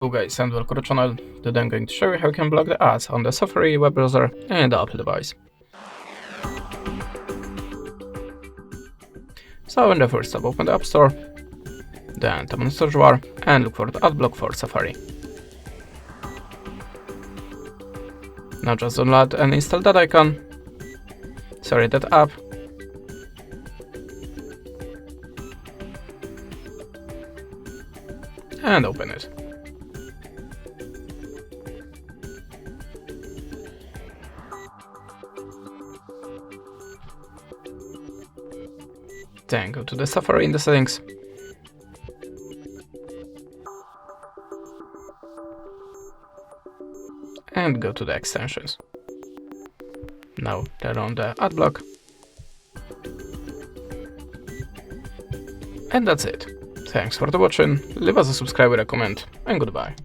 Hello guys and welcome to the channel. Today I'm going to show you how you can block the ads on the Safari web browser and the Apple device. So in the first step, open the App Store, then tap on the search bar and look for the ad block for Safari. Now just download and install that app. And open it. Then go to the Safari in the settings. And go to the extensions. Now turn on the ad block. And that's it. Thanks for watching, leave us a subscribe with a comment, and goodbye.